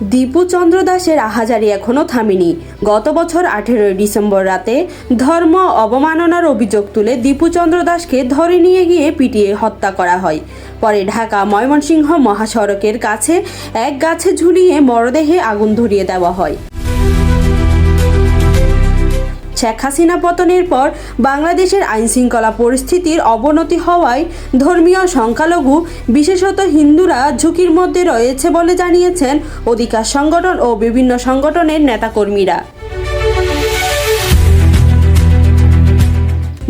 দীপু চন্দ্র দাসের আহাজারি এখনও থামেনি। গত বছর 18 ডিসেম্বর রাতে ধর্ম অবমাননার অভিযোগ তুলে দীপু চন্দ্র দাসকে ধরে নিয়ে গিয়ে পিটিয়ে হত্যা করা হয়। পরে ঢাকা ময়মনসিংহ মহাসড়কের কাছে এক গাছে ঝুলিয়ে মরদেহে আগুন ধরিয়ে দেওয়া হয়। শেখ হাসিনা পতনের পর বাংলাদেশের আইনশৃঙ্খলা পরিস্থিতির অবনতি হওয়ায় ধর্মীয় সংখ্যালঘু বিশেষত হিন্দুরা ঝুঁকির মধ্যে রয়েছে বলে জানিয়েছেন অধিকার সংগঠন ও বিভিন্ন সংগঠনের নেতাকর্মীরা।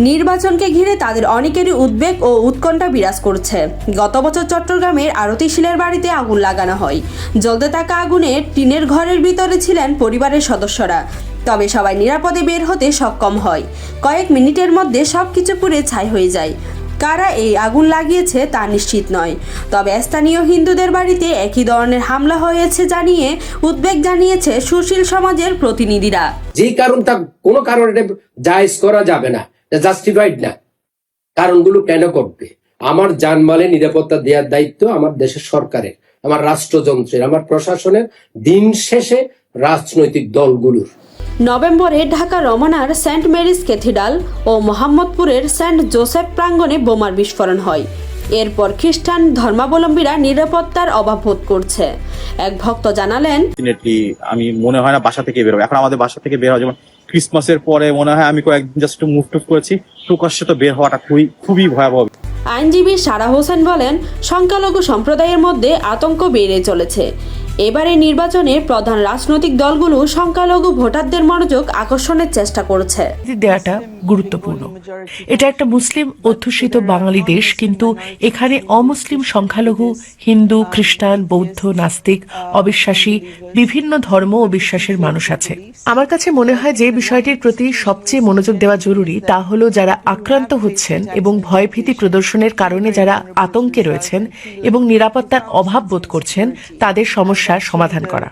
নির্বাচনকে ঘিরে তাদের অনেকেরই উদ্বেগ ও উৎকণ্ঠা বিরাজ করছে। গত বছর চট্টগ্রামের আরতি শীলের বাড়িতে আগুন লাগানো হয়। জ্বলতে থাকা আগুনে টিনের ঘরের ভিতরে ছিলেন পরিবারের সদস্যরা। তবে সবাই নিরাপদে বের হতে সক্ষম হয়। কয়েক মিনিটের মধ্যে সবকিছু পুড়ে ছাই হয়ে যায়। কারা এই আগুন লাগিয়েছে তা নিশ্চিত নয়। তবে স্থানীয় হিন্দুদের বাড়িতে একই ধরনের হামলা হয়েছে জানিয়ে উদ্বেগ জানিয়েছে সুশীল সমাজের প্রতিনিধিরা। যেই কারণটা কোনো কারণে জায়েজ করা যাবে না, জাস্টিফাইড না। কারণগুলো কেন করবে? আমার জানমালে নিরাপত্তা দেওয়ার দায়িত্ব আমার দেশের সরকারের, আমার রাষ্ট্রযন্ত্রের, আমার প্রশাসনের, দিন শেষে রাজনৈতিক দলগুলোর। নভেম্বরে ঢাকা রমনার সেন্ট মেরিজ ক্যাথিড্রাল ও মোহাম্মদপুরের সেন্ট জোসেফ প্রাঙ্গণে বোমার বিস্ফোরণ হয়। এরপর খ্রিস্টান ধর্মাবলম্বীরা নিরাপত্তার অভাব বোধ করছে। এক ভক্ত জানালেন, আমি মনে হয় না বাসা থেকে বেরোবো। এখন আমাদের বাসা থেকে বের হওয়া, যেমন ক্রিসমাসের পরে মনে হয় আমি কয়েকদিন জাস্ট মুভ টুভ করেছি, প্রকাশ্যে তো বের হওয়াটা খুবই ভয়াবহ। আইনজীবী সারা হোসেন বলেন, সংখ্যালঘু সম্প্রদায়ের মধ্যে আতঙ্ক বেড়ে চলেছে। এবারে নির্বাচনে প্রধান রাজনৈতিক দলগুলো সংখ্যালঘু ভোটারদের মনোযোগ আকর্ষণের চেষ্টা করছে। দেওয়াটা গুরুত্বপূর্ণ। এটা একটা মুসলিম অধ্যুষিত বাঙালি দেশ, কিন্তু এখানে অমুসলিম সংখ্যালঘু হিন্দু, খ্রিস্টান, বৌদ্ধ, নাস্তিক, অবিশ্বাসী বিভিন্ন ধর্ম ও বিশ্বাসের মানুষ আছে। আমার কাছে মনে হয় যে বিষয়টির প্রতি সবচেয়ে মনোযোগ দেওয়া জরুরি তা হলো যারা আক্রান্ত হচ্ছেন এবং ভয়ভীতি প্রদর্শনের কারণে যারা আতঙ্কে রয়েছেন এবং নিরাপত্তার অভাব বোধ করছেন তাদের সমস্যার সমাধান করা।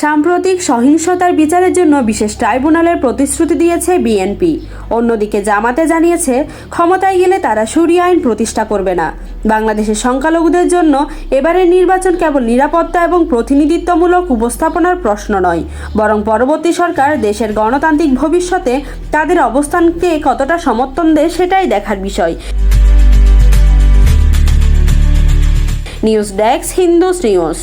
সাম্প্রতিক সহিংসতার বিচারের জন্য বিশেষ ট্রাইব্যুনালের প্রতিশ্রুতি দিয়েছে বিএনপি। অন্যদিকে জামাতে জানিয়েছে ক্ষমতায় গেলে তারা শরিয়া আইন প্রতিষ্ঠা করবে না। বাংলাদেশের সংখ্যালঘুদের জন্য এবারের নির্বাচন কেবল নিরাপত্তা এবং প্রতিনিধিত্বমূলক উপস্থাপনার প্রশ্ন নয়, বরং পরবর্তী সরকার দেশের গণতান্ত্রিক ভবিষ্যতে তাদের অবস্থানকে কতটা সমর্থন দেয় সেটাই দেখার বিষয়। News desk, Hindus news.